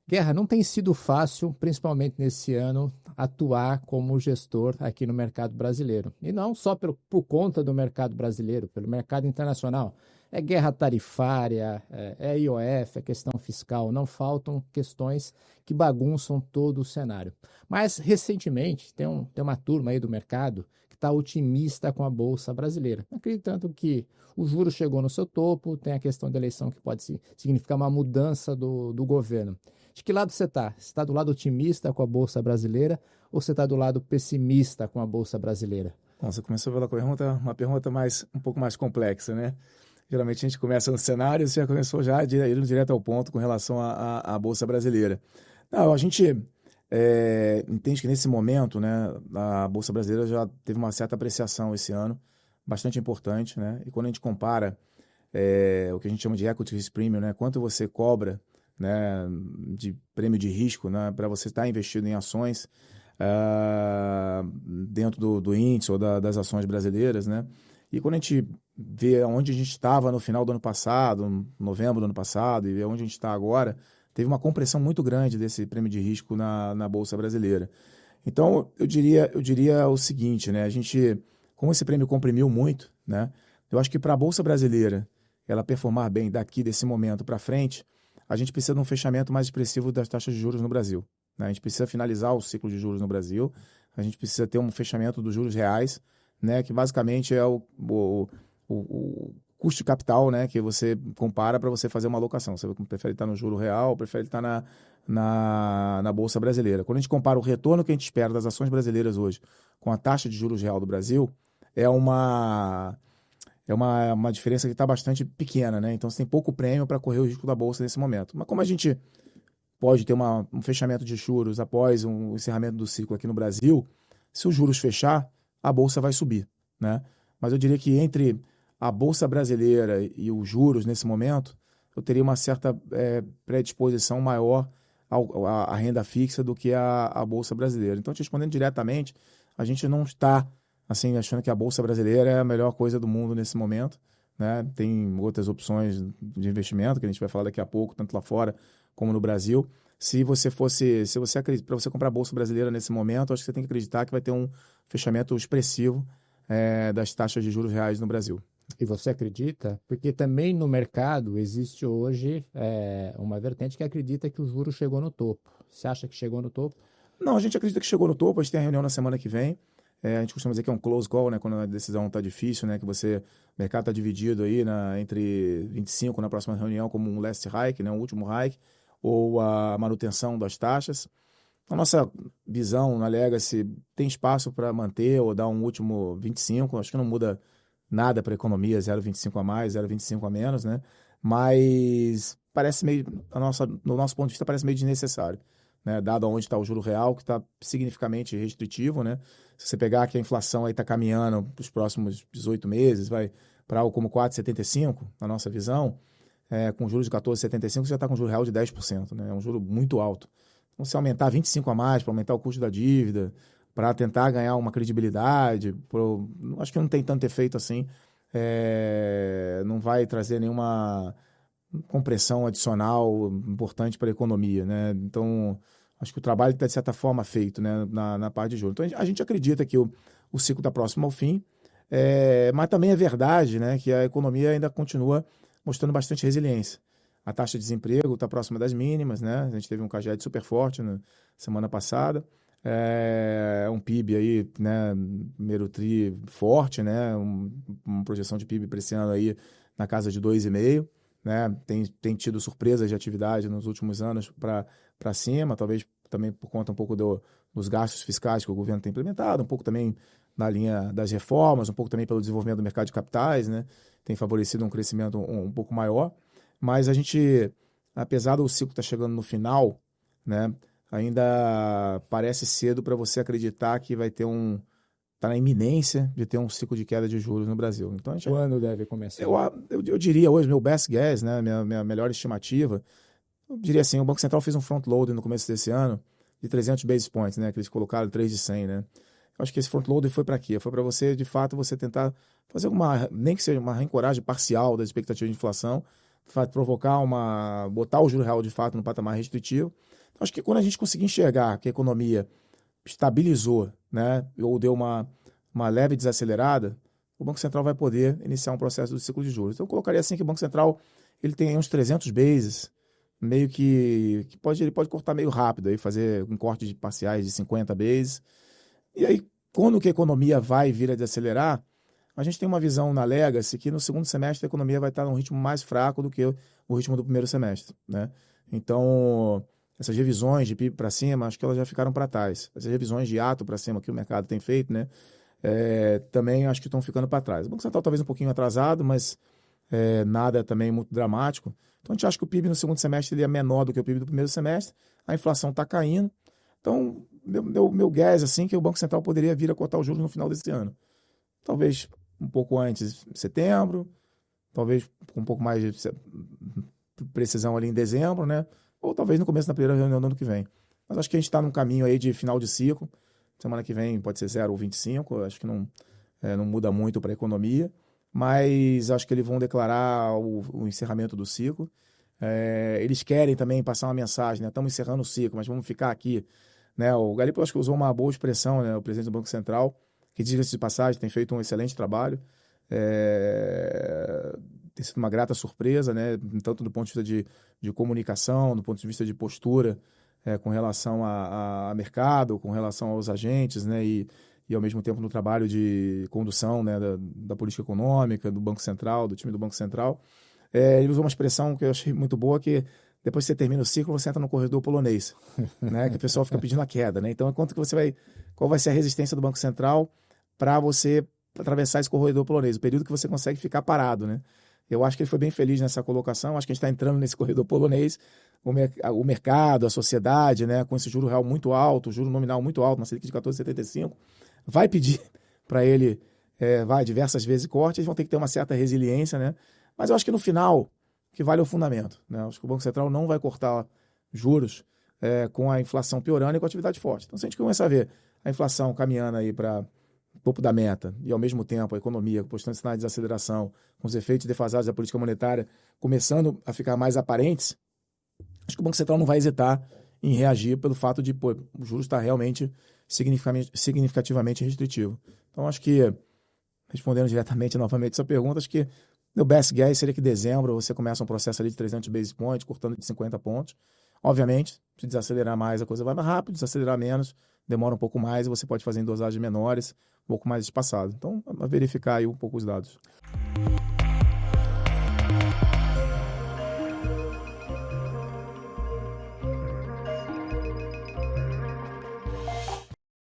Guerra, não tem sido fácil, principalmente nesse ano, atuar como gestor aqui no mercado brasileiro. E não só por conta do mercado brasileiro, pelo mercado internacional. É guerra tarifária, é IOF, é questão fiscal, não faltam questões que bagunçam todo o cenário. Mas, recentemente, tem uma turma aí do mercado que está otimista com a Bolsa Brasileira, acreditando que o juro chegou no seu topo, tem a questão da eleição que pode significar uma mudança do governo. De que lado você está? Você está do lado otimista com a Bolsa Brasileira ou você está do lado pessimista com a Bolsa Brasileira? Bom, você começou pela pergunta, uma pergunta um pouco mais complexa, né? Geralmente a gente começa no cenário, você já começou já indo direto ao ponto com relação à Bolsa Brasileira. Não, a gente entende que nesse momento, né, a Bolsa Brasileira já teve uma certa apreciação esse ano, bastante importante, né? E quando a gente compara o que a gente chama de equity risk premium, né? Quanto você cobra, né, de prêmio de risco, né, para você estar investido em ações dentro do índice ou das ações brasileiras, né? E quando a gente vê onde a gente estava no final do ano passado, novembro do ano passado, e vê onde a gente está agora, teve uma compressão muito grande desse prêmio de risco na Bolsa Brasileira. Então, eu diria o seguinte, né? A gente, como esse prêmio comprimiu muito, né? Eu acho que para a Bolsa Brasileira ela performar bem daqui desse momento para frente, a gente precisa de um fechamento mais expressivo das taxas de juros no Brasil, né? A gente precisa finalizar o ciclo de juros no Brasil, a gente precisa ter um fechamento dos juros reais, né? Que basicamente é o custo de capital, né? Que você compara para você fazer uma alocação. Você prefere estar no juro real, prefere estar na Bolsa Brasileira. Quando a gente compara o retorno que a gente espera das ações brasileiras hoje com a taxa de juros real do Brasil, é uma uma diferença que está bastante pequena, né? Então você tem pouco prêmio para correr o risco da Bolsa nesse momento. Mas como a gente pode ter um fechamento de juros após um encerramento do ciclo aqui no Brasil, se os juros fechar, a Bolsa vai subir, né? Mas eu diria que entre a Bolsa brasileira e os juros nesse momento, eu teria uma certa predisposição maior à renda fixa do que a Bolsa brasileira. Então, te respondendo diretamente, a gente não está assim achando que a Bolsa brasileira é a melhor coisa do mundo nesse momento, né? Tem outras opções de investimento que a gente vai falar daqui a pouco, tanto lá fora como no Brasil. Se você acredita, para você comprar a Bolsa brasileira nesse momento, acho que você tem que acreditar que vai ter um fechamento expressivo das taxas de juros reais no Brasil. E você acredita? Porque também no mercado existe hoje uma vertente que acredita que o juro chegou no topo. Você acha que chegou no topo? Não, a gente acredita que chegou no topo, a gente tem a reunião na semana que vem. A gente costuma dizer que é um close call, né, quando a decisão está difícil, né, que o mercado está dividido aí entre 25 na próxima reunião como um last hike, né, um último hike, ou a manutenção das taxas. A nossa visão na Legacy tem espaço para manter ou dar um último 25, acho que não muda nada para a economia, 0,25 a mais, 0,25 a menos, né? Mas parece meio, no nosso ponto de vista, parece meio desnecessário, né? Dado onde está o juro real, que está significativamente restritivo, né? Se você pegar que a inflação aí está caminhando para os próximos 18 meses, vai para algo como 4,75, na nossa visão, com juros de 14,75, você já está com juro real de 10%, né? É um juro muito alto. Então, se aumentar 25 a mais para aumentar o custo da dívida, para tentar ganhar uma credibilidade, acho que não tem tanto efeito assim, não vai trazer nenhuma compressão adicional importante para a economia, né? Então, acho que o trabalho está, de certa forma, feito, né, na parte de juros. Então, a gente acredita que o ciclo está próximo ao fim, mas também é verdade, né, que a economia ainda continua mostrando bastante resiliência. A taxa de desemprego está próxima das mínimas, né? A gente teve um CAGED super forte na semana passada. Um PIB aí, né, primeiro tri forte, né? Uma projeção de PIB para esse ano aí na casa de 2,5, né? Tem tido surpresas de atividade nos últimos anos para cima, talvez também por conta um pouco dos gastos fiscais que o governo tem implementado, um pouco também na linha das reformas, um pouco também pelo desenvolvimento do mercado de capitais, né? Tem favorecido um crescimento um pouco maior. Mas a gente, apesar do ciclo estar chegando no final, né, ainda parece cedo para você acreditar que está na iminência de ter um ciclo de queda de juros no Brasil. Então, Quando deve começar? eu diria hoje, meu best guess, né, minha melhor estimativa, eu diria assim, o Banco Central fez um front-loading no começo desse ano de 300 basis points, né, que eles colocaram 3 de 100, né. Eu acho que esse front-loading foi para quê? Foi para você, de fato, você tentar fazer nem que seja uma reancoragem parcial das expectativas de inflação, provocar botar o juro real de fato no patamar restritivo. Então, acho que quando a gente conseguir enxergar que a economia estabilizou, né, ou deu uma leve desacelerada, o Banco Central vai poder iniciar um processo do ciclo de juros. Então, eu colocaria assim que o Banco Central ele tem uns 300 bases, meio que ele pode cortar meio rápido, aí fazer um corte de parciais de 50 bases. E aí, quando que a economia vai vir a desacelerar, a gente tem uma visão na Legacy que no segundo semestre a economia vai estar num ritmo mais fraco do que o ritmo do primeiro semestre, né? Então, essas revisões de PIB para cima, acho que elas já ficaram para trás. Essas revisões de ato para cima que o mercado tem feito, né? Também acho que estão ficando para trás. O Banco Central talvez um pouquinho atrasado, mas nada também muito dramático. Então, a gente acha que o PIB no segundo semestre ele é menor do que o PIB do primeiro semestre, a inflação está caindo. Então, meu guess assim, que o Banco Central poderia vir a cortar os juros no final desse ano. Talvez um pouco antes, em setembro, talvez com um pouco mais de precisão ali em dezembro, né? Ou talvez no começo da primeira reunião do ano que vem. Mas acho que a gente está num caminho aí de final de ciclo. Semana que vem pode ser 0 ou 25, acho que não muda muito para a economia, mas acho que eles vão declarar o encerramento do ciclo. Eles querem também passar uma mensagem, né? Estamos encerrando o ciclo, mas vamos ficar aqui, né? O Galípolo acho que usou uma boa expressão, né? O presidente do Banco Central, que, diga-se de passagem, tem feito um excelente trabalho. Tem sido uma grata surpresa, né? Tanto do ponto de vista de comunicação, do ponto de vista de postura, com relação a mercado, com relação aos agentes, né? E ao mesmo tempo no trabalho de condução, né? da política econômica, do Banco Central, do time do Banco Central. Ele usou uma expressão que eu achei muito boa, que depois que você termina o ciclo, você entra no corredor polonês, né? Que o pessoal fica pedindo a queda, né? Então, qual vai ser a resistência do Banco Central para você atravessar esse corredor polonês, o período que você consegue ficar parado, né? Eu acho que ele foi bem feliz nessa colocação, acho que a gente está entrando nesse corredor polonês, o mercado, a sociedade, né, com esse juro real muito alto, juro nominal muito alto, uma Selic de 14,75, vai pedir para ele diversas vezes corte, eles vão ter que ter uma certa resiliência, né? Mas eu acho que no final, o que vale é o fundamento, né? Eu acho que o Banco Central não vai cortar juros com a inflação piorando e com a atividade forte. Então, se a gente começar a ver a inflação caminhando aí para topo da meta e, ao mesmo tempo, a economia postando sinais de desaceleração, com os efeitos defasados da política monetária começando a ficar mais aparentes, acho que o Banco Central não vai hesitar em reagir pelo fato de o juros estar realmente significativamente restritivo. Então, acho que, respondendo diretamente novamente essa pergunta, acho que meu best guess seria que em dezembro você começa um processo ali de 300 basis points, cortando de 50 pontos. Obviamente, se desacelerar mais, a coisa vai mais rápido, desacelerar menos, demora um pouco mais e você pode fazer em dosagens menores, um pouco mais espaçado. Então, a verificar aí um pouco os dados.